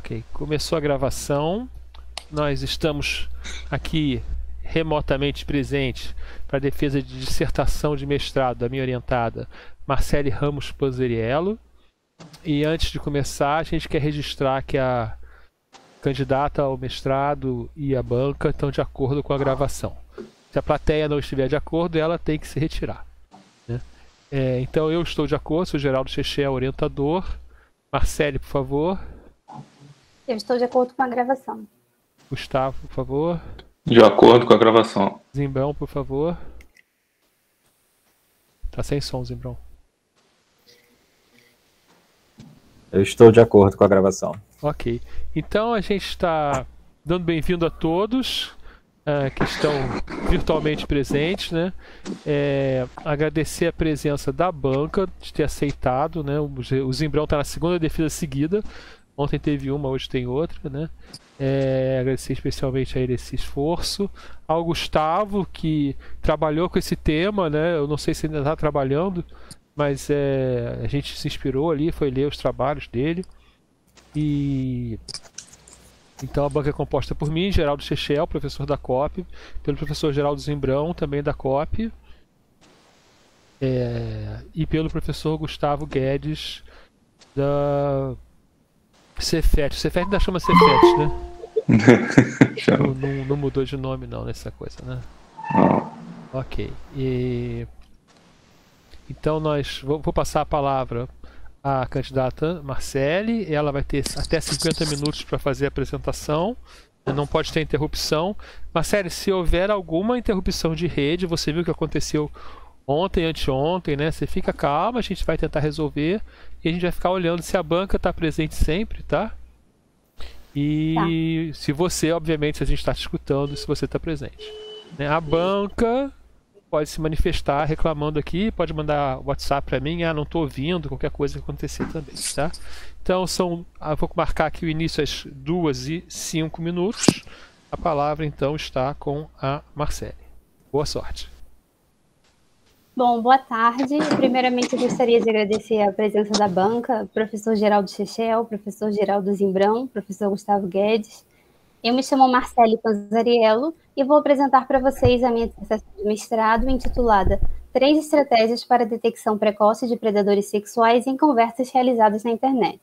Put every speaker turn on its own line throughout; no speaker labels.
Ok, começou a gravação. Nós estamos aqui remotamente presentes para a defesa de dissertação de mestrado da minha orientada Marcele Ramos Panzeriello. E antes de começar, a gente quer registrar que a candidata ao mestrado e a banca estão de acordo com a gravação. Se a plateia não estiver de acordo, ela tem que se retirar, né? Então eu estou de acordo, sou Geraldo Chechel, orientador. Marcele, por favor.
Eu estou de acordo com a gravação.
Gustavo, por favor.
De acordo com a gravação.
Zimbrão, por favor. Tá sem som, Zimbrão.
Eu estou de acordo com a gravação.
Ok. Então a gente está dando bem-vindo a todos que estão virtualmente presentes, né? Agradecer a presença da banca, de ter aceitado, né? O Zimbrão está na segunda defesa seguida. Ontem teve uma, hoje tem outra, né? Agradecer especialmente a ele esse esforço. Ao Gustavo, que trabalhou com esse tema, né? Eu não sei se ainda está trabalhando, mas a gente se inspirou ali, foi ler os trabalhos dele. E então a banca é composta por mim, Geraldo Chechel, professor da COP, pelo professor Geraldo Zimbrão, também da COP, e pelo professor Gustavo Guedes, da Cefet. O Cefet ainda chama Cefet, né? não mudou de nome não nessa coisa, né? Ok. Então vou passar a palavra à candidata Marcele. Ela vai ter até 50 minutos para fazer a apresentação. Não pode ter interrupção. Marcele, se houver alguma interrupção de rede, você viu o que aconteceu ontem, anteontem, né? Você fica calma, a gente vai tentar resolver e a gente vai ficar olhando se a banca está presente sempre, tá? E se você, obviamente, se a gente está te escutando, se você está presente, né? A banca pode se manifestar reclamando aqui, pode mandar WhatsApp para mim, não estou ouvindo, qualquer coisa que acontecer também, tá? Então vou marcar aqui o início às 2h05. A palavra então está com a Marcele. Boa sorte.
Bom, boa tarde. Primeiramente, eu gostaria de agradecer a presença da banca, professor Geraldo Chechel, professor Geraldo Zimbrão, professor Gustavo Guedes. Eu me chamo Marcele Panzeriello e vou apresentar para vocês a minha dissertação de mestrado intitulada 3 estratégias para a detecção precoce de predadores sexuais em conversas realizadas na internet.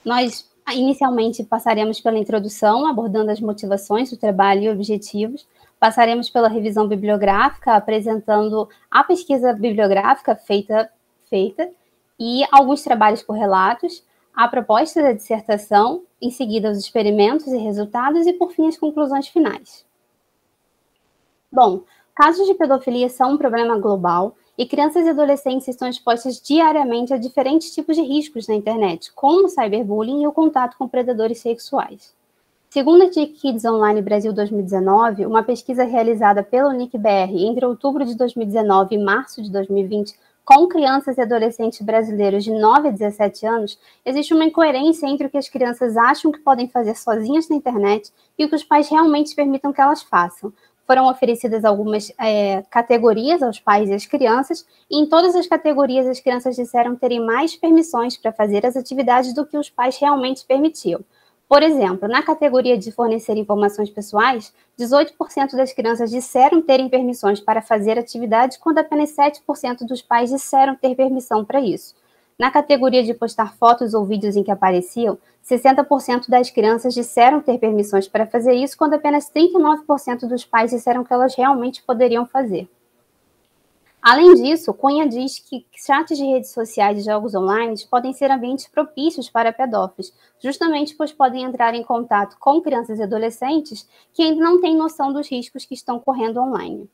Nós, inicialmente, passaremos pela introdução, abordando as motivações do trabalho e objetivos. Passaremos pela revisão bibliográfica, apresentando a pesquisa bibliográfica feita e alguns trabalhos correlatos, a proposta da dissertação, em seguida os experimentos e resultados e, por fim, as conclusões finais. Bom, casos de pedofilia são um problema global e crianças e adolescentes estão expostas diariamente a diferentes tipos de riscos na internet, como o cyberbullying e o contato com predadores sexuais. Segundo a TIC Kids Online Brasil 2019, uma pesquisa realizada pelo NIC-BR entre outubro de 2019 e março de 2020, com crianças e adolescentes brasileiros de 9 a 17 anos, existe uma incoerência entre o que as crianças acham que podem fazer sozinhas na internet e o que os pais realmente permitam que elas façam. Foram oferecidas algumas categorias aos pais e às crianças, e em todas as categorias as crianças disseram terem mais permissões para fazer as atividades do que os pais realmente permitiam. Por exemplo, na categoria de fornecer informações pessoais, 18% das crianças disseram terem permissões para fazer atividades, quando apenas 7% dos pais disseram ter permissão para isso. Na categoria de postar fotos ou vídeos em que apareciam, 60% das crianças disseram ter permissões para fazer isso, quando apenas 39% dos pais disseram que elas realmente poderiam fazer. Além disso, Cunha diz que chats de redes sociais e jogos online podem ser ambientes propícios para pedófilos, justamente pois podem entrar em contato com crianças e adolescentes que ainda não têm noção dos riscos que estão correndo online.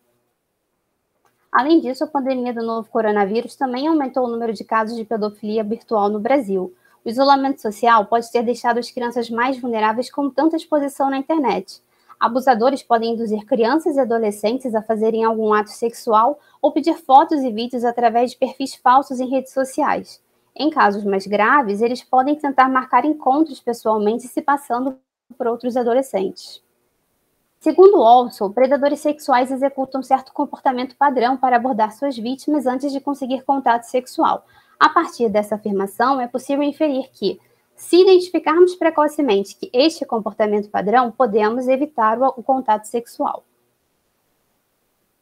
Além disso, a pandemia do novo coronavírus também aumentou o número de casos de pedofilia virtual no Brasil. O isolamento social pode ter deixado as crianças mais vulneráveis com tanta exposição na internet. Abusadores podem induzir crianças e adolescentes a fazerem algum ato sexual ou pedir fotos e vídeos através de perfis falsos em redes sociais. Em casos mais graves, eles podem tentar marcar encontros pessoalmente se passando por outros adolescentes. Segundo Olson, predadores sexuais executam certo comportamento padrão para abordar suas vítimas antes de conseguir contato sexual. A partir dessa afirmação, é possível inferir que Se identificarmos precocemente que este comportamento padrão, podemos evitar o contato sexual.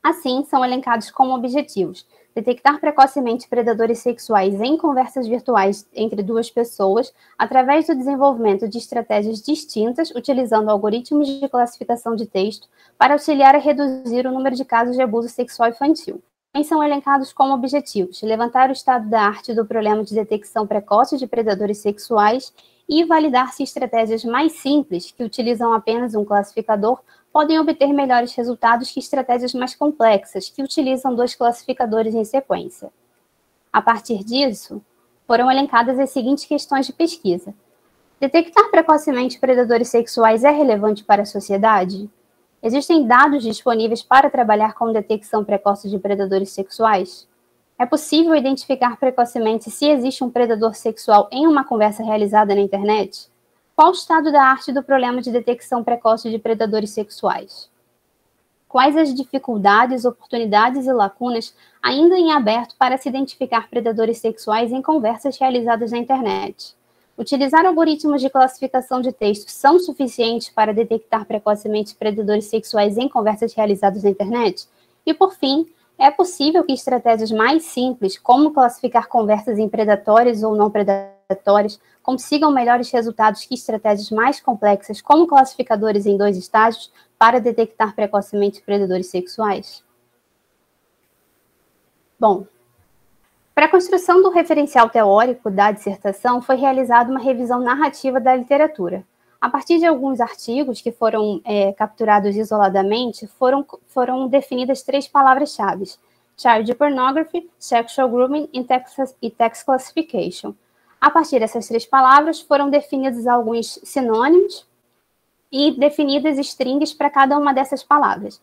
Assim, são elencados como objetivos: detectar precocemente predadores sexuais em conversas virtuais entre duas pessoas, através do desenvolvimento de estratégias distintas, utilizando algoritmos de classificação de texto, para auxiliar a reduzir o número de casos de abuso sexual infantil. Também são elencados como objetivos: levantar o estado da arte do problema de detecção precoce de predadores sexuais e validar se estratégias mais simples, que utilizam apenas um classificador, podem obter melhores resultados que estratégias mais complexas, que utilizam 2 classificadores em sequência. A partir disso, foram elencadas as seguintes questões de pesquisa. Detectar precocemente predadores sexuais é relevante para a sociedade? Existem dados disponíveis para trabalhar com detecção precoce de predadores sexuais? É possível identificar precocemente se existe um predador sexual em uma conversa realizada na internet? Qual o estado da arte do problema de detecção precoce de predadores sexuais? Quais as dificuldades, oportunidades e lacunas ainda em aberto para se identificar predadores sexuais em conversas realizadas na internet? Utilizar algoritmos de classificação de texto são suficientes para detectar precocemente predadores sexuais em conversas realizadas na internet? E, por fim, é possível que estratégias mais simples, como classificar conversas em predatórias ou não predatórias, consigam melhores resultados que estratégias mais complexas, como classificadores em 2 estágios, para detectar precocemente predadores sexuais? Bom, para a construção do referencial teórico da dissertação, foi realizada uma revisão narrativa da literatura. A partir de alguns artigos que foram capturados isoladamente, foram definidas 3 palavras-chave: child pornography, sexual grooming e text classification. A partir dessas 3 palavras, foram definidos alguns sinônimos e definidas strings para cada uma dessas palavras.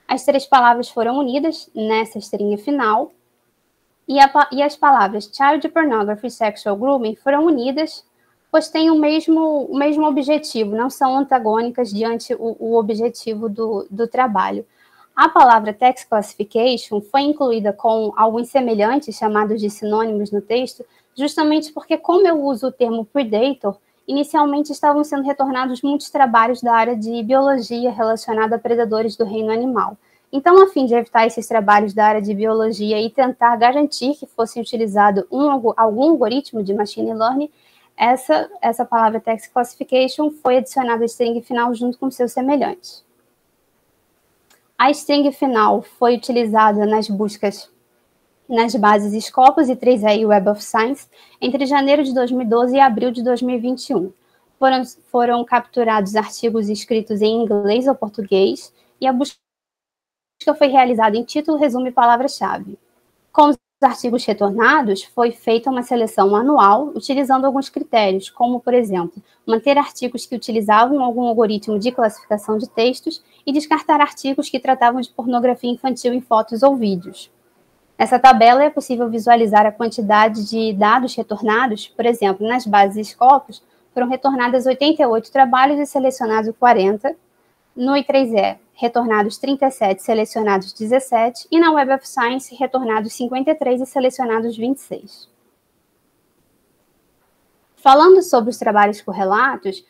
As 3 palavras foram unidas nessa string final, e as palavras child pornography e sexual grooming foram unidas, pois têm o mesmo objetivo, não são antagônicas diante o objetivo do trabalho. A palavra text classification foi incluída com alguns semelhantes, chamados de sinônimos no texto, justamente porque, como eu uso o termo predator, inicialmente estavam sendo retornados muitos trabalhos da área de biologia relacionada a predadores do reino animal. Então, a fim de evitar esses trabalhos da área de biologia e tentar garantir que fosse utilizado algum algoritmo de machine learning, essa palavra text classification foi adicionada à string final junto com seus semelhantes. A string final foi utilizada nas buscas nas bases Scopus e 3E e Web of Science entre janeiro de 2012 e abril de 2021. Foram capturados artigos escritos em inglês ou português e a busca foi realizada em título, resumo e palavra-chave. Com os artigos retornados, foi feita uma seleção anual, utilizando alguns critérios, como, por exemplo, manter artigos que utilizavam algum algoritmo de classificação de textos e descartar artigos que tratavam de pornografia infantil em fotos ou vídeos. Nessa tabela é possível visualizar a quantidade de dados retornados. Por exemplo, nas bases Scopus foram retornadas 88 trabalhos e selecionados 40, no I3E retornados 37, selecionados 17, e na Web of Science retornados 53 e selecionados 26. Falando sobre os trabalhos correlatos,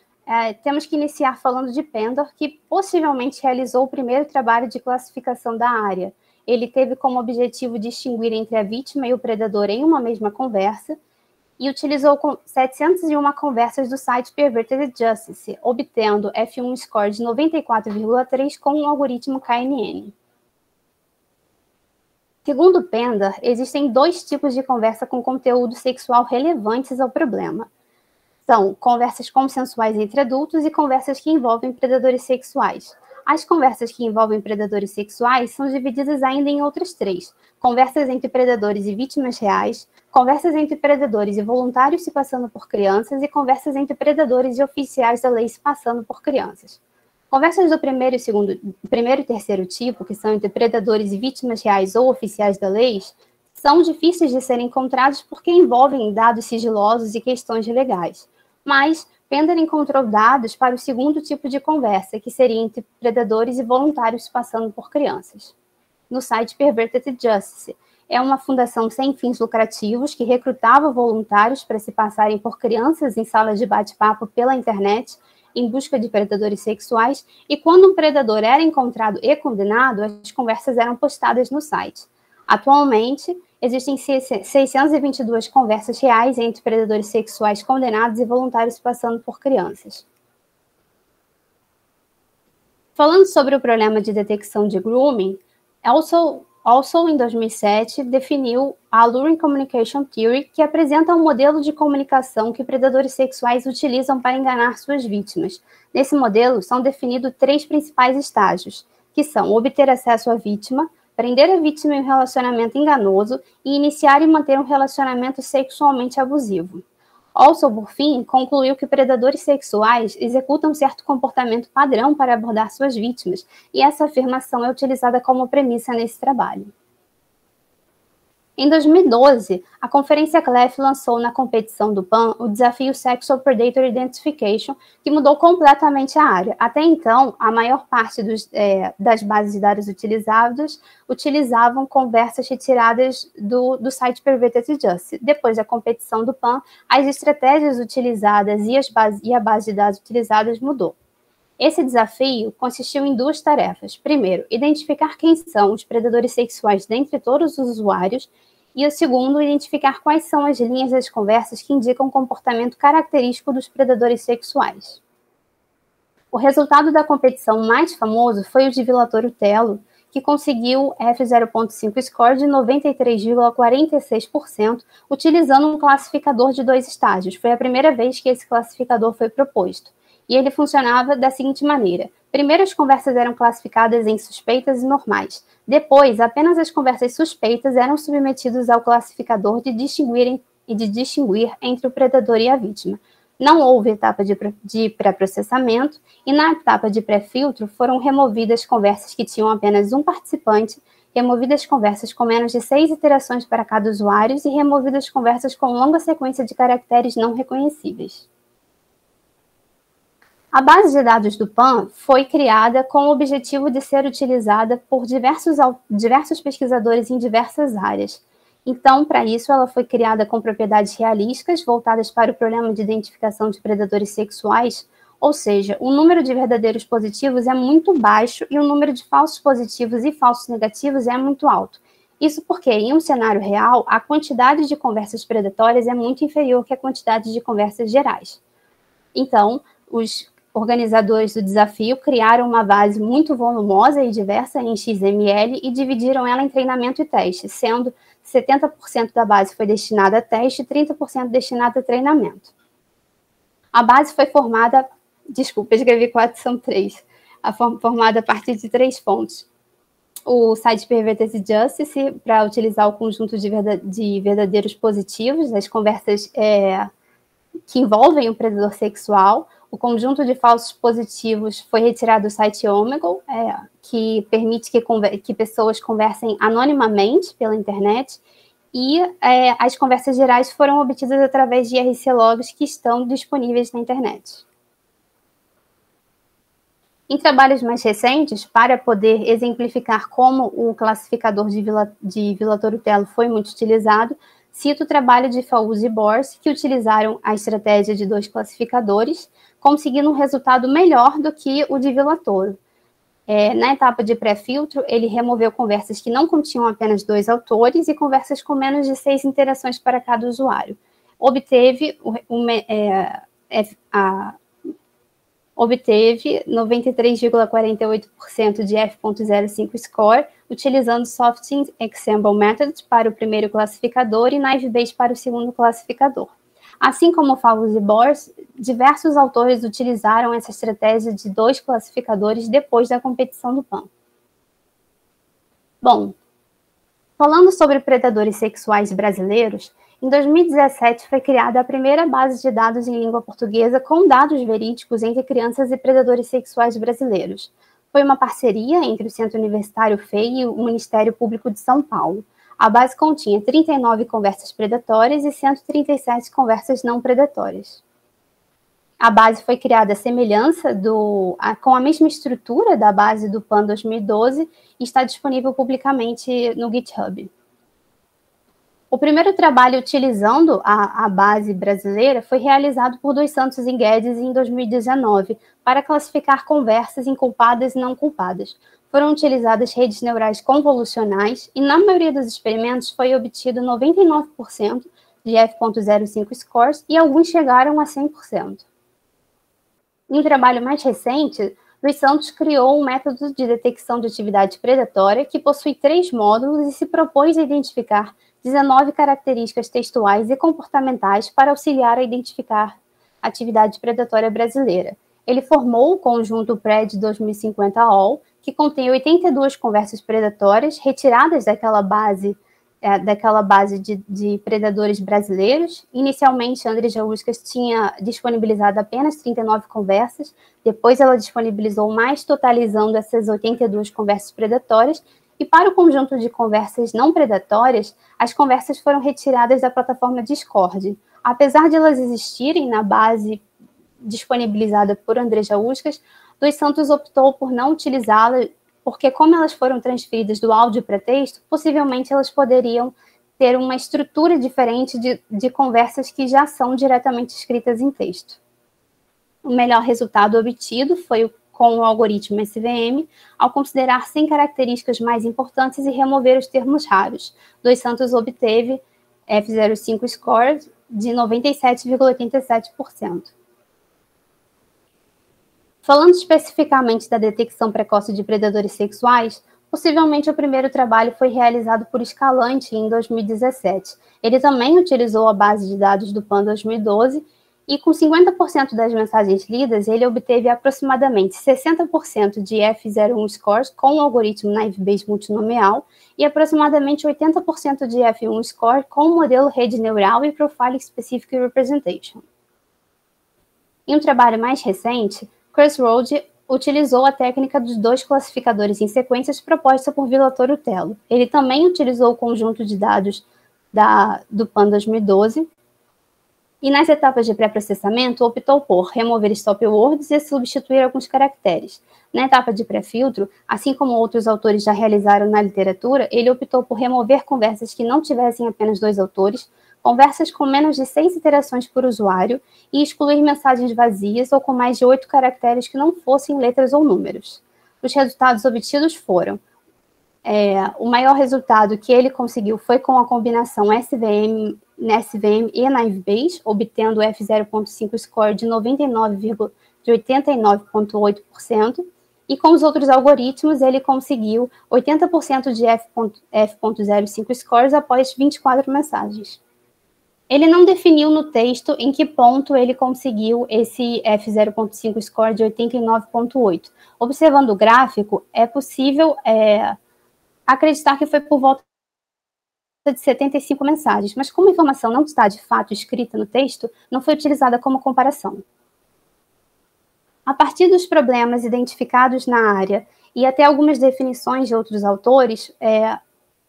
temos que iniciar falando de Pendor, que possivelmente realizou o primeiro trabalho de classificação da área. Ele teve como objetivo distinguir entre a vítima e o predador em uma mesma conversa e utilizou 701 conversas do site Perverted Justice, obtendo F1 score de 94,3 com um algoritmo KNN. Segundo Pendor, existem 2 tipos de conversa com conteúdo sexual relevantes ao problema. São conversas consensuais entre adultos e conversas que envolvem predadores sexuais. As conversas que envolvem predadores sexuais são divididas ainda em outras 3. Conversas entre predadores e vítimas reais, conversas entre predadores e voluntários se passando por crianças e conversas entre predadores e oficiais da lei se passando por crianças. Conversas do primeiro e terceiro tipo, que são entre predadores e vítimas reais ou oficiais da lei, são difíceis de serem encontrados porque envolvem dados sigilosos e questões legais. Mas Pendor encontrou dados para o segundo tipo de conversa, que seria entre predadores e voluntários passando por crianças, no site Perverted Justice. é uma fundação sem fins lucrativos que recrutava voluntários para se passarem por crianças em salas de bate-papo pela internet em busca de predadores sexuais, e quando um predador era encontrado e condenado, as conversas eram postadas no site. Atualmente, existem 622 conversas reais entre predadores sexuais condenados e voluntários passando por crianças. Falando sobre o problema de detecção de grooming, Also, em 2007, definiu a Alluring Communication Theory, que apresenta um modelo de comunicação que predadores sexuais utilizam para enganar suas vítimas. Nesse modelo, são definidos 3 principais estágios, que são obter acesso à vítima, prender a vítima em um relacionamento enganoso e iniciar e manter um relacionamento sexualmente abusivo. Also, por fim, concluiu que predadores sexuais executam certo comportamento padrão para abordar suas vítimas, e essa afirmação é utilizada como premissa nesse trabalho. Em 2012, a Conferência CLEF lançou na competição do PAN o desafio Sexual Predator Identification, que mudou completamente a área. Até então, a maior parte das bases de dados utilizadas utilizavam conversas retiradas do site Perverted Justice. Depois da competição do PAN, as estratégias utilizadas e a base de dados utilizadas mudou. Esse desafio consistiu em 2 tarefas. Primeiro, identificar quem são os predadores sexuais dentre todos os usuários, e o segundo, identificar quais são as linhas das conversas que indicam o comportamento característico dos predadores sexuais. O resultado da competição mais famoso foi o de Vilator Utelo, que conseguiu F0.5 score de 93,46%, utilizando um classificador de 2 estágios. Foi a primeira vez que esse classificador foi proposto. E ele funcionava da seguinte maneira. Primeiro, as conversas eram classificadas em suspeitas e normais. Depois, apenas as conversas suspeitas eram submetidas ao classificador de distinguir entre o predador e a vítima. Não houve etapa de pré-processamento, e na etapa de pré-filtro foram removidas conversas que tinham apenas um participante, removidas conversas com menos de 6 iterações para cada usuário e removidas conversas com longa sequência de caracteres não reconhecíveis. A base de dados do PAN foi criada com o objetivo de ser utilizada por diversos pesquisadores em diversas áreas. Então, para isso, ela foi criada com propriedades realísticas voltadas para o problema de identificação de predadores sexuais, ou seja, o número de verdadeiros positivos é muito baixo e o número de falsos positivos e falsos negativos é muito alto. Isso porque, em um cenário real, a quantidade de conversas predatórias é muito inferior que a quantidade de conversas gerais. Então, os organizadores do desafio criaram uma base muito volumosa e diversa em XML e dividiram ela em treinamento e teste, sendo 70% da base foi destinada a teste e 30% destinada a treinamento. A base foi formada, escrevi 4, são 3, formada a partir de 3 fontes. O site Perverted Justice, para utilizar o conjunto de verdadeiros positivos, as conversas que envolvem o predador sexual. O conjunto de falsos positivos foi retirado do site Omegle, que permite que pessoas conversem anonimamente pela internet, e as conversas gerais foram obtidas através de IRC logs que estão disponíveis na internet. Em trabalhos mais recentes, para poder exemplificar como o classificador de Vilator Utelo foi muito utilizado, cito o trabalho de Fauzi e Bors, que utilizaram a estratégia de 2 classificadores, conseguindo um resultado melhor do que o de Vilator. Na etapa de pré-filtro, ele removeu conversas que não continham apenas 2 autores e conversas com menos de 6 interações para cada usuário. Obteve 93,48% de F.05 score, utilizando Soft Example Method para o primeiro classificador e Naive Bayes para o segundo classificador. Assim como Fauzi e Bors, diversos autores utilizaram essa estratégia de 2 classificadores depois da competição do PAN. Bom, falando sobre predadores sexuais brasileiros, em 2017 foi criada a primeira base de dados em língua portuguesa com dados verídicos entre crianças e predadores sexuais brasileiros. Foi uma parceria entre o Centro Universitário FEI e o Ministério Público de São Paulo. A base continha 39 conversas predatórias e 137 conversas não predatórias. A base foi criada à semelhança com a mesma estrutura da base do PAN 2012 e está disponível publicamente no GitHub. O primeiro trabalho utilizando a base brasileira foi realizado por Dos Santos e Guedes em 2019 para classificar conversas inculpadas e não culpadas. Foram utilizadas redes neurais convolucionais e, na maioria dos experimentos, foi obtido 99% de F.05 scores e alguns chegaram a 100%. Em um trabalho mais recente, Dos Santos criou um método de detecção de atividade predatória que possui 3 módulos e se propôs a identificar 19 características textuais e comportamentais para auxiliar a identificar a atividade predatória brasileira. Ele formou o conjunto PRED 2050 ALL, que contém 82 conversas predatórias retiradas daquela base de predadores brasileiros. Inicialmente, a André Jauskas tinha disponibilizado apenas 39 conversas, depois ela disponibilizou mais, totalizando essas 82 conversas predatórias, e para o conjunto de conversas não predatórias, as conversas foram retiradas da plataforma Discord. Apesar de elas existirem na base disponibilizada por André Jauskas, Dos Santos optou por não utilizá-las, porque como elas foram transferidas do áudio para texto, possivelmente elas poderiam ter uma estrutura diferente de conversas que já são diretamente escritas em texto. O melhor resultado obtido foi com o algoritmo SVM, ao considerar 100 características mais importantes e remover os termos raros. Dos Santos obteve F05 score de 97,87%. Falando especificamente da detecção precoce de predadores sexuais, possivelmente o primeiro trabalho foi realizado por Escalante em 2017. Ele também utilizou a base de dados do PAN 2012 e com 50% das mensagens lidas, ele obteve aproximadamente 60% de F01 scores com o algoritmo Naive Bayes multinomial e aproximadamente 80% de F1 score com o modelo rede neural e Profile Specific Representation. Em um trabalho mais recente, Crossroad utilizou a técnica dos 2 classificadores em sequências proposta por Vilator Utelo. Ele também utilizou o conjunto de dados do PAN 2012 e nas etapas de pré-processamento optou por remover stop words e substituir alguns caracteres. Na etapa de pré-filtro, assim como outros autores já realizaram na literatura, ele optou por remover conversas que não tivessem apenas 2 autores, conversas com menos de 6 iterações por usuário e excluir mensagens vazias ou com mais de 8 caracteres que não fossem letras ou números. Os resultados obtidos foram: o maior resultado que ele conseguiu foi com a combinação SVM e Naive Bayes, obtendo F0.5 score de 89,8%, e com os outros algoritmos ele conseguiu 80% de F.05 scores após 24 mensagens. Ele não definiu no texto em que ponto ele conseguiu esse F0.5 score de 89,8%. Observando o gráfico, é possível acreditar que foi por volta de 75 mensagens, mas como a informação não está de fato escrita no texto, não foi utilizada como comparação. A partir dos problemas identificados na área e até algumas definições de outros autores,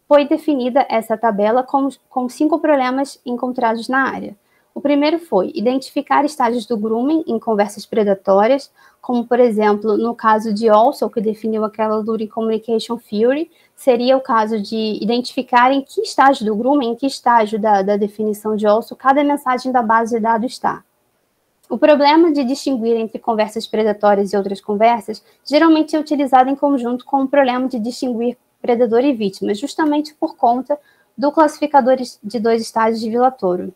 foi definida essa tabela com 5 problemas encontrados na área. O primeiro foi identificar estágios do grooming em conversas predatórias, como, por exemplo, no caso de Olson, que definiu aquela Luring Communication Theory, seria o caso de identificar em que estágio do grooming, em que estágio da definição de Olson, cada mensagem da base de dados está. O problema de distinguir entre conversas predatórias e outras conversas geralmente é utilizado em conjunto com o problema de distinguir predador e vítima, justamente por conta do classificador de 2 estágios de Vilator.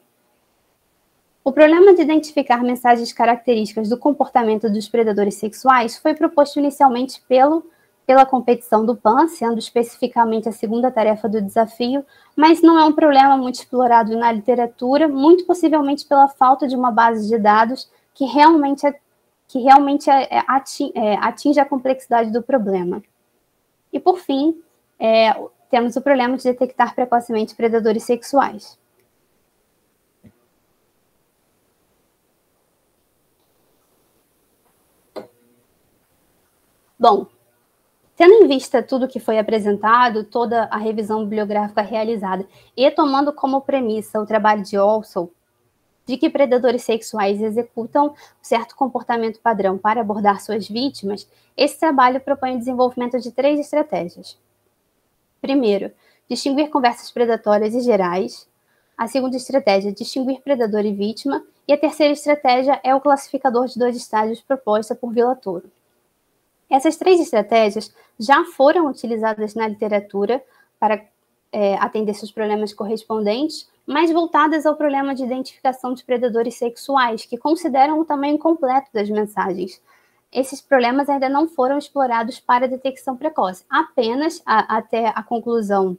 O problema de identificar mensagens características do comportamento dos predadores sexuais foi proposto inicialmente pela competição do PAN, sendo especificamente a segunda tarefa do desafio, mas não é um problema muito explorado na literatura, muito possivelmente pela falta de uma base de dados que realmente atinge a complexidade do problema. E, por fim, temos o problema de detectar precocemente predadores sexuais. Bom, tendo em vista tudo que foi apresentado, toda a revisão bibliográfica realizada, e tomando como premissa o trabalho de Olson, de que predadores sexuais executam um certo comportamento padrão para abordar suas vítimas, esse trabalho propõe o desenvolvimento de 3 estratégias. Primeiro, distinguir conversas predatórias e gerais. A segunda estratégia é distinguir predador e vítima. E a terceira estratégia é o classificador de 2 estágios proposta por Villatoro. Essas 3 estratégias já foram utilizadas na literatura para atender seus problemas correspondentes, mas voltadas ao problema de identificação de predadores sexuais, que consideram o tamanho completo das mensagens. Esses problemas ainda não foram explorados para detecção precoce. Apenas, até a conclusão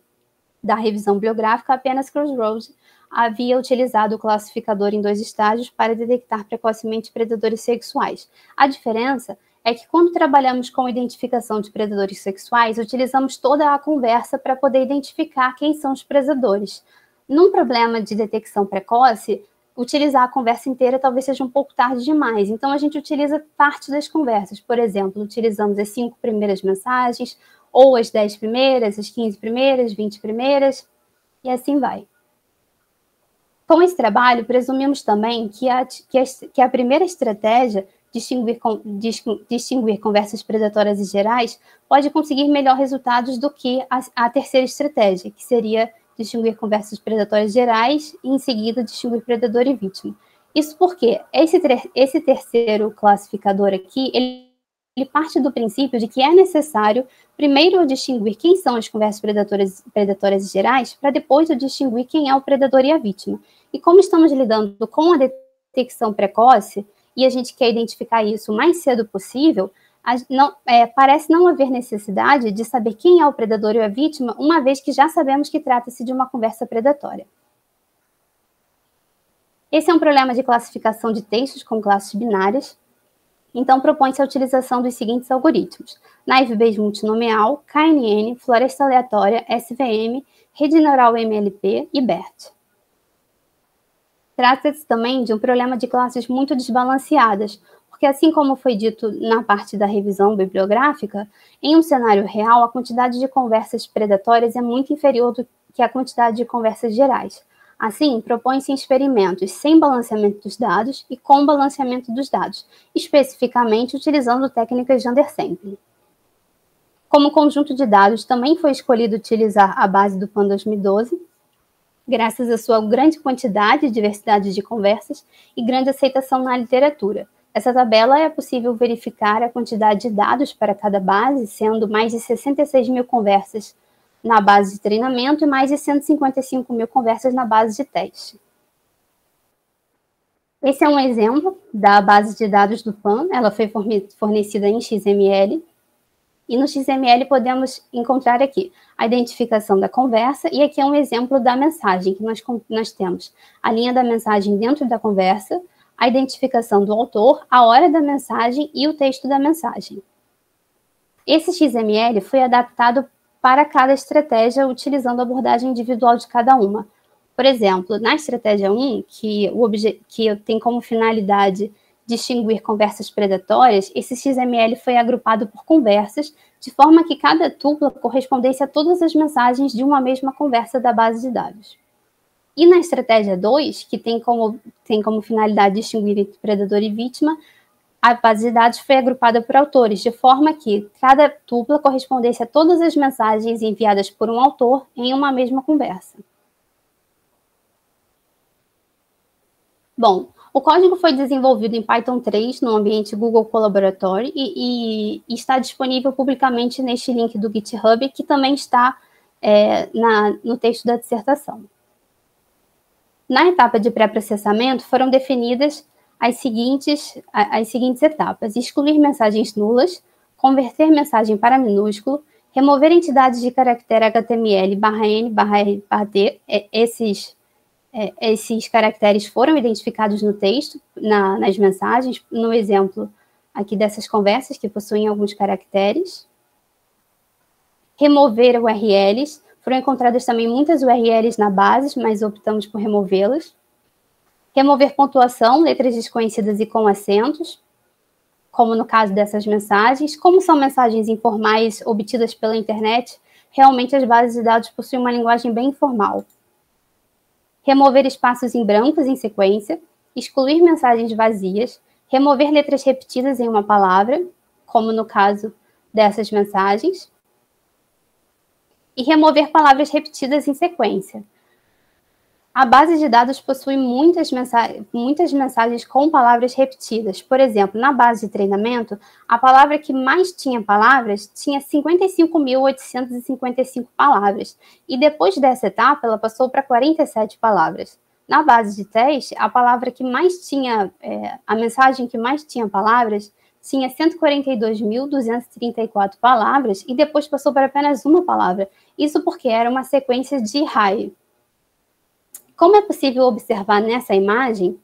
da revisão bibliográfica, apenas Crossroads havia utilizado o classificador em 2 estágios para detectar precocemente predadores sexuais. A diferença é que quando trabalhamos com identificação de predadores sexuais, utilizamos toda a conversa para poder identificar quem são os predadores. Num problema de detecção precoce, utilizar a conversa inteira talvez seja um pouco tarde demais. Então, a gente utiliza parte das conversas. Por exemplo, utilizamos as 5 primeiras mensagens, ou as 10 primeiras, as 15 primeiras, 20 primeiras, e assim vai. Com esse trabalho, presumimos também que a primeira estratégia, distinguir conversas predatórias e gerais, pode conseguir melhor resultados do que a terceira estratégia, que seria distinguir conversas predatórias gerais e, em seguida, distinguir predador e vítima. Isso porque esse terceiro classificador aqui, ele parte do princípio de que é necessário primeiro distinguir quem são as conversas predatórias e gerais, para depois distinguir quem é o predador e a vítima. E como estamos lidando com a detecção precoce, e a gente quer identificar isso o mais cedo possível, parece não haver necessidade de saber quem é o predador e a vítima, uma vez que já sabemos que trata-se de uma conversa predatória. Esse é um problema de classificação de textos com classes binárias. Então, propõe-se a utilização dos seguintes algoritmos: Naive Bayes multinomial, KNN, floresta aleatória, SVM, rede neural MLP e BERT. Trata-se também de um problema de classes muito desbalanceadas, porque, assim como foi dito na parte da revisão bibliográfica, em um cenário real, a quantidade de conversas predatórias é muito inferior do que a quantidade de conversas gerais. Assim, propõe-se experimentos sem balanceamento dos dados e com balanceamento dos dados, especificamente utilizando técnicas de undersampling. Como conjunto de dados, também foi escolhido utilizar a base do PAN 2012, graças à sua grande quantidade e diversidade de conversas e grande aceitação na literatura. Essa tabela é possível verificar a quantidade de dados para cada base, sendo mais de 66 mil conversas na base de treinamento e mais de 155 mil conversas na base de teste. Esse é um exemplo da base de dados do PAN. Ela foi fornecida em XML. E no XML podemos encontrar aqui a identificação da conversa, e aqui é um exemplo da mensagem, que nós temos a linha da mensagem dentro da conversa, a identificação do autor, a hora da mensagem e o texto da mensagem. Esse XML foi adaptado para cada estratégia, utilizando a abordagem individual de cada uma. Por exemplo, na estratégia 1, que tem como finalidade distinguir conversas predatórias, esse XML foi agrupado por conversas, de forma que cada tupla correspondesse a todas as mensagens de uma mesma conversa da base de dados. E na estratégia 2, que tem como finalidade distinguir entre predador e vítima, a base de dados foi agrupada por autores, de forma que cada tupla correspondesse a todas as mensagens enviadas por um autor em uma mesma conversa. Bom, o código foi desenvolvido em Python 3 no ambiente Google Colaboratory e está disponível publicamente neste link do GitHub, que também está no texto da dissertação. Na etapa de pré-processamento, foram definidas as seguintes etapas: excluir mensagens nulas, converter mensagem para minúsculo, remover entidades de caractere HTML /N/R/T. Esses caracteres foram identificados no texto, nas mensagens, no exemplo aqui dessas conversas que possuem alguns caracteres. Remover URLs. Foram encontradas também muitas URLs na base, mas optamos por removê-las. Remover pontuação, letras desconhecidas e com acentos, como no caso dessas mensagens. Como são mensagens informais obtidas pela internet, realmente as bases de dados possuem uma linguagem bem informal. Remover espaços em brancos em sequência, excluir mensagens vazias, remover letras repetidas em uma palavra, como no caso dessas mensagens, e remover palavras repetidas em sequência. A base de dados possui muitas mensagens com palavras repetidas. Por exemplo, na base de treinamento, a palavra que mais tinha palavras tinha 55.855 palavras. E depois dessa etapa, ela passou para 47 palavras. Na base de teste, a mensagem que mais tinha palavras tinha 142.234 palavras e depois passou para apenas uma palavra. Isso porque era uma sequência de array. Como é possível observar nessa imagem,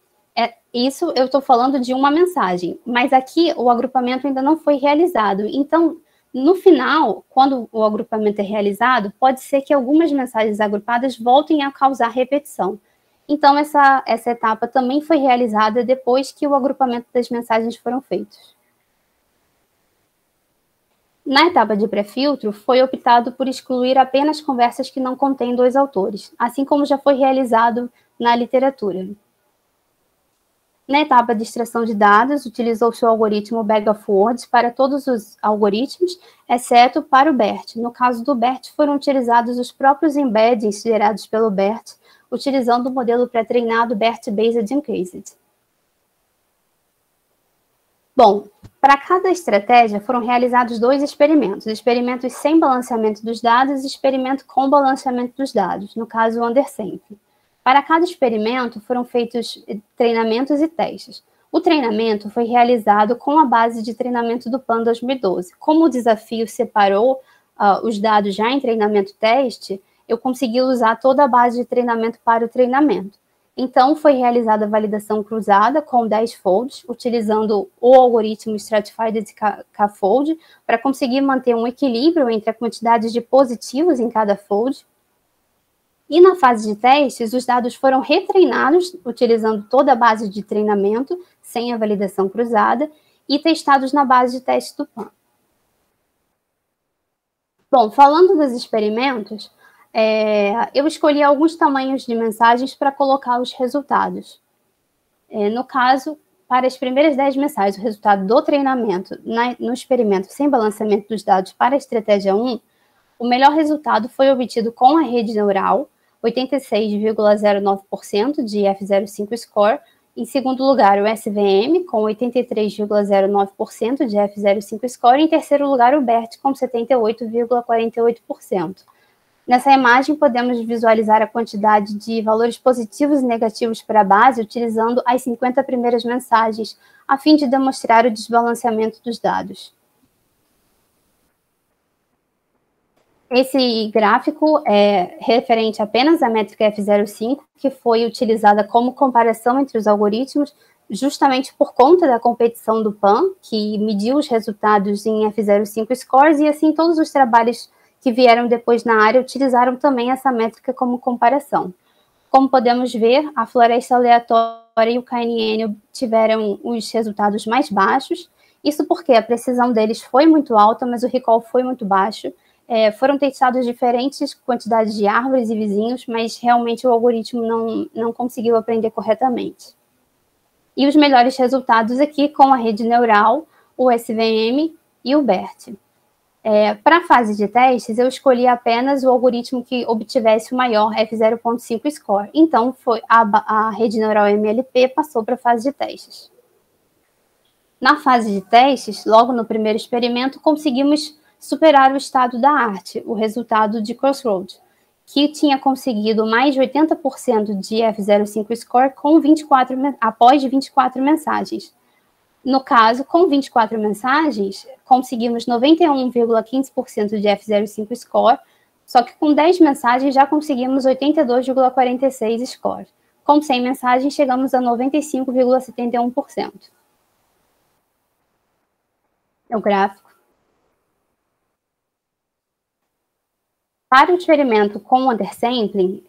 isso eu estou falando de uma mensagem, mas aqui o agrupamento ainda não foi realizado. Então, no final, quando o agrupamento é realizado, pode ser que algumas mensagens agrupadas voltem a causar repetição. Então, essa etapa também foi realizada depois que o agrupamento das mensagens foram feitos. Na etapa de pré-filtro, foi optado por excluir apenas conversas que não contêm dois autores, assim como já foi realizado na literatura. Na etapa de extração de dados, utilizou-se o algoritmo Bag of Words para todos os algoritmos, exceto para o BERT. No caso do BERT, foram utilizados os próprios embeddings gerados pelo BERT, utilizando o modelo pré-treinado BERT Based Encased. Bom, para cada estratégia foram realizados 2 experimentos, experimentos sem balanceamento dos dados e experimento com balanceamento dos dados, no caso o undersample. Para cada experimento foram feitos treinamentos e testes. O treinamento foi realizado com a base de treinamento do PAN 2012. Como o desafio separou os dados já em treinamento-teste, eu consegui usar toda a base de treinamento para o treinamento. Então, foi realizada a validação cruzada com 10 folds, utilizando o algoritmo Stratified K-fold, para conseguir manter um equilíbrio entre a quantidade de positivos em cada fold. E na fase de testes, os dados foram retreinados, utilizando toda a base de treinamento, sem a validação cruzada, e testados na base de teste do PAN. Bom, falando dos experimentos, eu escolhi alguns tamanhos de mensagens para colocar os resultados. No caso, para as primeiras 10 mensagens, o resultado do treinamento no experimento sem balanceamento dos dados para a estratégia 1, o melhor resultado foi obtido com a rede neural, 86,09% de F05 score. Em segundo lugar, o SVM, com 83,09% de F05 score. E em terceiro lugar, o BERT, com 78,48%. Nessa imagem, podemos visualizar a quantidade de valores positivos e negativos para a base, utilizando as 50 primeiras mensagens, a fim de demonstrar o desbalanceamento dos dados. Esse gráfico é referente apenas à métrica F05, que foi utilizada como comparação entre os algoritmos, justamente por conta da competição do PAN, que mediu os resultados em F05 scores, e assim todos os trabalhos que vieram depois na área utilizaram também essa métrica como comparação. Como podemos ver, a floresta aleatória e o KNN tiveram os resultados mais baixos, isso porque a precisão deles foi muito alta, mas o recall foi muito baixo. Foram testados diferentes quantidades de árvores e vizinhos, mas realmente o algoritmo não conseguiu aprender corretamente. E os melhores resultados aqui com a rede neural, o SVM e o BERT. Para a fase de testes, eu escolhi apenas o algoritmo que obtivesse o maior F0.5 score. Então, a rede neural MLP passou para a fase de testes. Na fase de testes, logo no primeiro experimento, conseguimos superar o estado da arte, o resultado de Crossroads, que tinha conseguido mais de 80% de F05 score após 24 mensagens. No caso, com 24 mensagens, conseguimos 91,15% de F05 score, só que com 10 mensagens já conseguimos 82,46 score. Com 100 mensagens, chegamos a 95,71%. É o gráfico. Para o experimento com undersampling,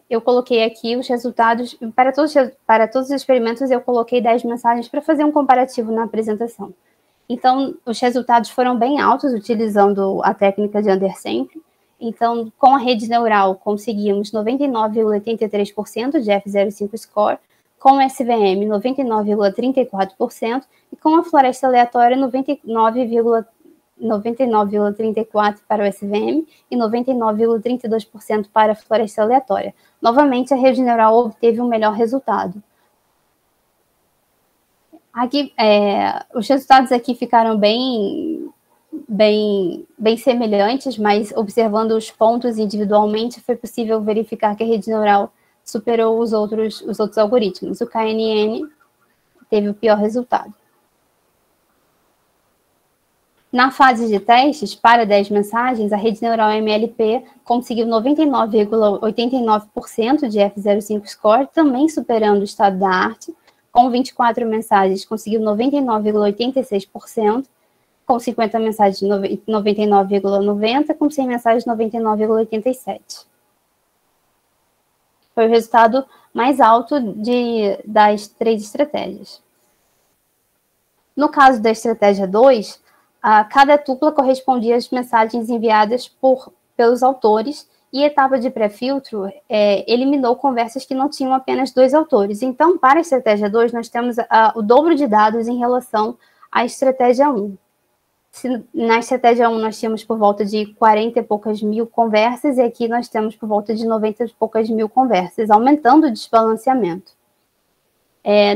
eu coloquei aqui os resultados, para todos os experimentos eu coloquei 10 mensagens para fazer um comparativo na apresentação. Então, os resultados foram bem altos utilizando a técnica de undersampling. Então, com a rede neural, conseguimos 99,83% de F05 score, com o SVM 99,34% e com a floresta aleatória 99,34%. 99,34% para o SVM e 99,32% para a floresta aleatória. Novamente, a rede neural obteve um melhor resultado. Aqui, os resultados aqui ficaram bem semelhantes, mas observando os pontos individualmente, foi possível verificar que a rede neural superou os outros algoritmos. O KNN teve o pior resultado. Na fase de testes, para 10 mensagens, a rede neural MLP conseguiu 99,89% de F05 score, também superando o estado da arte. Com 24 mensagens, conseguiu 99,86%, com 50 mensagens, 99,90%, com 100 mensagens, 99,87%. Foi o resultado mais alto das 3 estratégias. No caso da estratégia 2, cada tupla correspondia às mensagens enviadas pelos autores, e a etapa de pré-filtro eliminou conversas que não tinham apenas 2 autores. Então, para a estratégia 2, nós temos o dobro de dados em relação à estratégia 1. Na estratégia 1, nós tínhamos por volta de 40 e poucas mil conversas, e aqui nós temos por volta de 90 e poucas mil conversas, aumentando o desbalanceamento.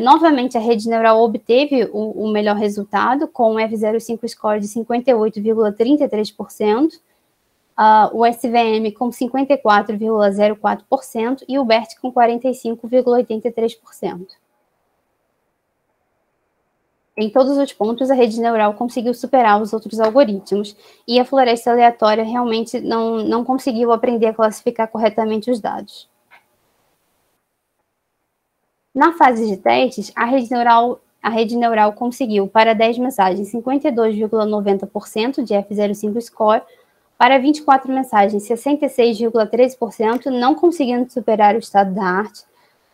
Novamente, a rede neural obteve o melhor resultado, com um F05 score de 58,33%, o SVM com 54,04% e o BERT com 45,83%. Em todos os pontos, a rede neural conseguiu superar os outros algoritmos, e a floresta aleatória realmente não conseguiu aprender a classificar corretamente os dados. Na fase de testes, a rede neural conseguiu, para 10 mensagens, 52,90% de F05 score, para 24 mensagens, 66,13%, não conseguindo superar o estado da arte,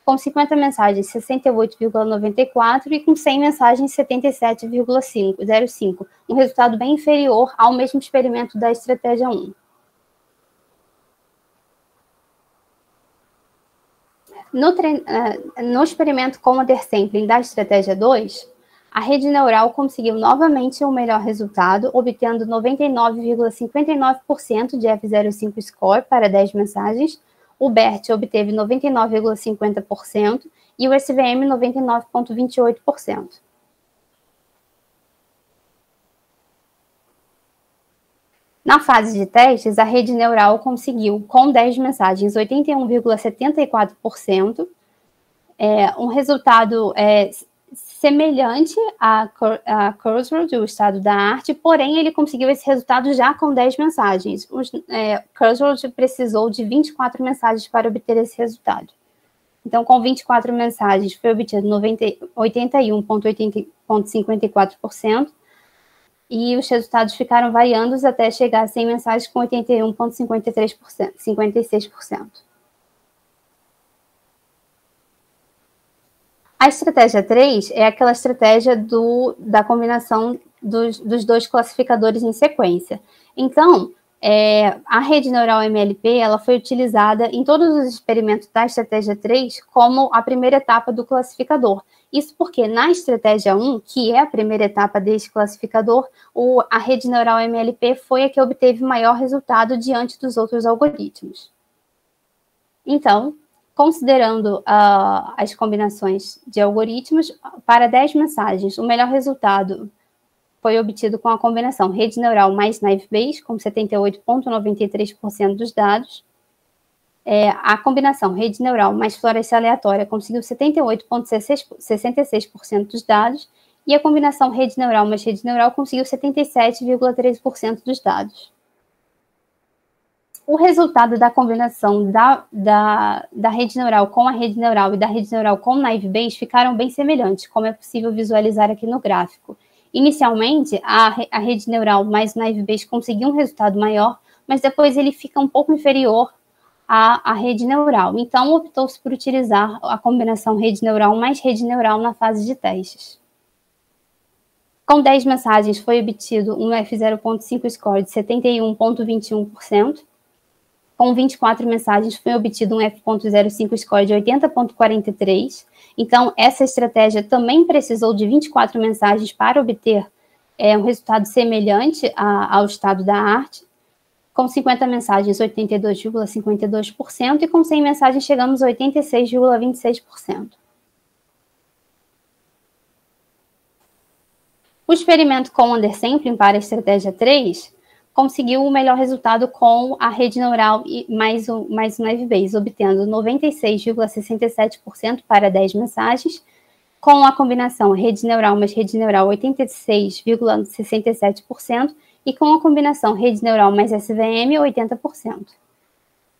com 50 mensagens, 68,94%, e com 100 mensagens, 77,05%, um resultado bem inferior ao mesmo experimento da estratégia 1. No experimento com undersampling da estratégia 2, a rede neural conseguiu novamente o melhor resultado, obtendo 99,59% de F05 score para 10 mensagens, o BERT obteve 99,50% e o SVM 99,28%. Na fase de testes, a rede neural conseguiu, com 10 mensagens, 81,74%, um resultado semelhante a Kurzweil, o estado da arte, porém ele conseguiu esse resultado já com 10 mensagens. Kurzweil precisou de 24 mensagens para obter esse resultado. Então, com 24 mensagens, foi obtido 81,54%, e os resultados ficaram variando até chegar a 100 mensagens com 81,53%, 56%. A estratégia 3 é aquela estratégia da combinação dos 2 classificadores em sequência. Então, a rede neural MLP ela foi utilizada em todos os experimentos da estratégia 3 como a primeira etapa do classificador. Isso porque na estratégia 1, que é a primeira etapa deste classificador, a rede neural MLP foi a que obteve maior resultado diante dos outros algoritmos. Então, considerando as combinações de algoritmos, para 10 mensagens, o melhor resultado foi obtido com a combinação rede neural mais naive Bayes, com 78,93% dos dados. A combinação rede neural mais floresta aleatória conseguiu 78,66% dos dados, e a combinação rede neural mais rede neural conseguiu 77,3% dos dados. O resultado da combinação da rede neural com a rede neural e da rede neural com naive Bayes ficaram bem semelhantes, como é possível visualizar aqui no gráfico. Inicialmente, a rede neural mais naive Bayes conseguiu um resultado maior, mas depois ele fica um pouco inferior à rede neural. Então, optou-se por utilizar a combinação rede neural mais rede neural na fase de testes. Com 10 mensagens, foi obtido um F0.5 score de 71,21%. Com 24 mensagens, foi obtido um F.05 score de 80,43%. Então, essa estratégia também precisou de 24 mensagens para obter um resultado semelhante ao estado da arte. Com 50 mensagens, 82,52%, e com 100 mensagens chegamos a 86,26%. O experimento com undersampling para a estratégia 3 conseguiu o melhor resultado com a rede neural mais o Naive Bayes, obtendo 96,67% para 10 mensagens, com a combinação rede neural mais rede neural 86,67%, e com a combinação rede neural mais SVM 80%.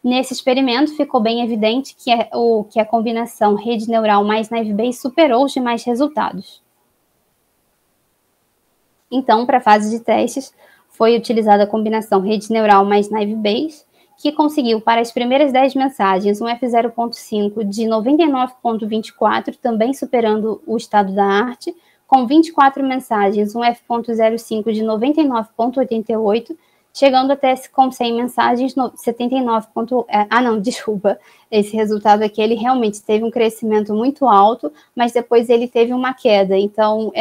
Nesse experimento, ficou bem evidente que a combinação rede neural mais Naive Bayes superou os demais resultados. Então, para a fase de testes, foi utilizada a combinação rede neural mais Naive Bayes, que conseguiu, para as primeiras 10 mensagens, um F0.5 de 99,24, também superando o estado da arte, com 24 mensagens, um F.05 de 99,88, chegando até com 100 mensagens, 79. Esse resultado aqui, ele realmente teve um crescimento muito alto, mas depois ele teve uma queda, então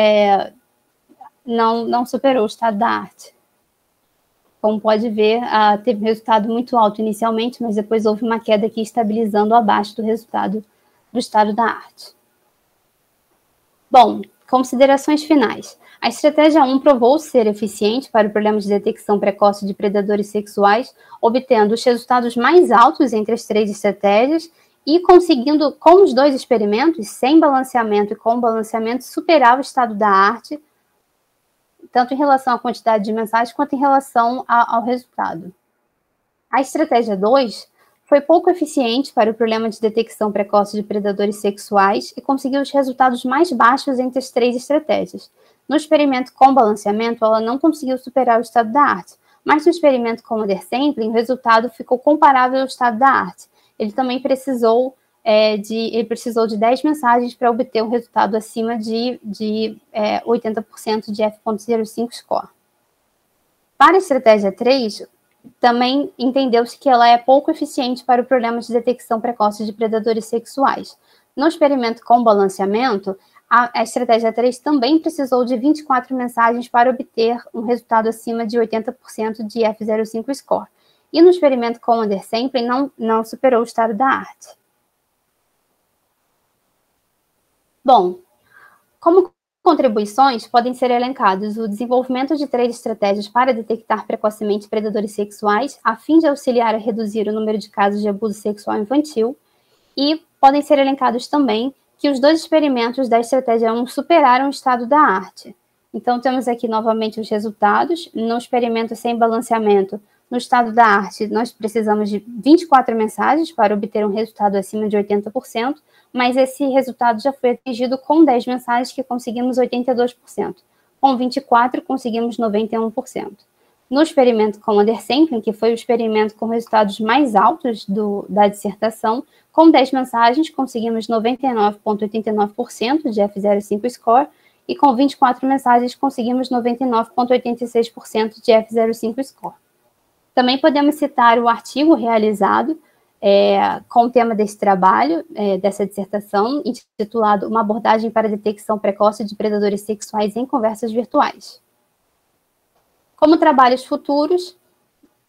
não superou o estado da arte. Como pode ver, teve um resultado muito alto inicialmente, mas depois houve uma queda aqui estabilizando abaixo do resultado do estado da arte. Bom, considerações finais. A estratégia 1 provou ser eficiente para o problema de detecção precoce de predadores sexuais, obtendo os resultados mais altos entre as 3 estratégias e conseguindo, com os 2 experimentos, sem balanceamento e com balanceamento, superar o estado da arte, tanto em relação à quantidade de mensagens quanto em relação ao resultado. A estratégia 2 foi pouco eficiente para o problema de detecção precoce de predadores sexuais e conseguiu os resultados mais baixos entre as 3 estratégias. No experimento com balanceamento, ela não conseguiu superar o estado da arte, mas no experimento com undersampling, o resultado ficou comparável ao estado da arte. Ele também precisou de 10 mensagens para obter um resultado acima de 80% de F.05 score. Para a estratégia 3, também entendeu-se que ela é pouco eficiente para o problema de detecção precoce de predadores sexuais. No experimento com balanceamento, a estratégia 3 também precisou de 24 mensagens para obter um resultado acima de 80% de F.05 score. E no experimento com undersampling, não superou o estado da arte. Bom, como contribuições, podem ser elencados o desenvolvimento de 3 estratégias para detectar precocemente predadores sexuais, a fim de auxiliar a reduzir o número de casos de abuso sexual infantil, e podem ser elencados também que os 2 experimentos da estratégia 1 superaram o estado da arte. Então, temos aqui novamente os resultados. No experimento sem balanceamento, no estado da arte, nós precisamos de 24 mensagens para obter um resultado acima de 80%, mas esse resultado já foi atingido com 10 mensagens, que conseguimos 82%. Com 24, conseguimos 91%. No experimento com undersampling, que foi o experimento com resultados mais altos da dissertação, com 10 mensagens, conseguimos 99,89% de F.05 score, e com 24 mensagens, conseguimos 99,86% de F.05 score. Também podemos citar o artigo realizado com o tema desse trabalho, dessa dissertação, intitulado Uma abordagem para a detecção precoce de predadores sexuais em conversas virtuais. Como trabalhos futuros,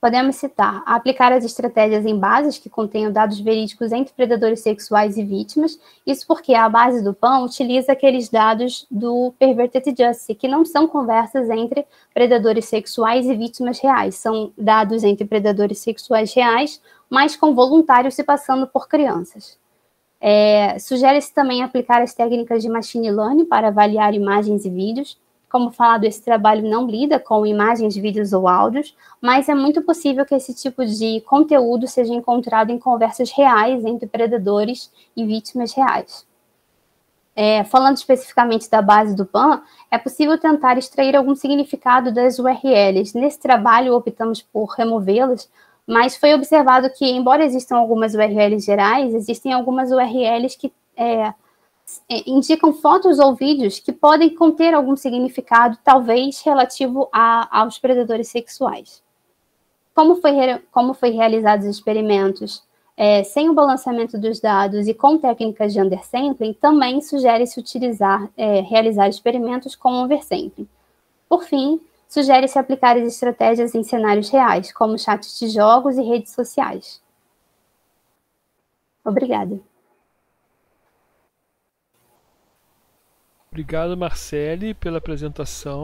podemos citar aplicar as estratégias em bases que contenham dados verídicos entre predadores sexuais e vítimas, isso porque a base do PAN utiliza aqueles dados do Perverted Justice, que não são conversas entre predadores sexuais e vítimas reais, são dados entre predadores sexuais reais, mas com voluntários se passando por crianças. Sugere-se também aplicar as técnicas de machine learning para avaliar imagens e vídeos. Como falado, esse trabalho não lida com imagens, vídeos ou áudios, mas é muito possível que esse tipo de conteúdo seja encontrado em conversas reais entre predadores e vítimas reais. Falando especificamente da base do PAN, é possível tentar extrair algum significado das URLs. Nesse trabalho, optamos por removê-las, mas foi observado que, embora existam algumas URLs gerais, existem algumas URLs que indicam fotos ou vídeos que podem conter algum significado, talvez relativo aos predadores sexuais. Como foi realizados os experimentos sem o balanceamento dos dados e com técnicas de undersampling, também sugere-se realizar experimentos com oversampling. Por fim, sugere-se aplicar as estratégias em cenários reais, como chats de jogos e redes sociais. Obrigada.
Obrigado, Marcele, pela apresentação.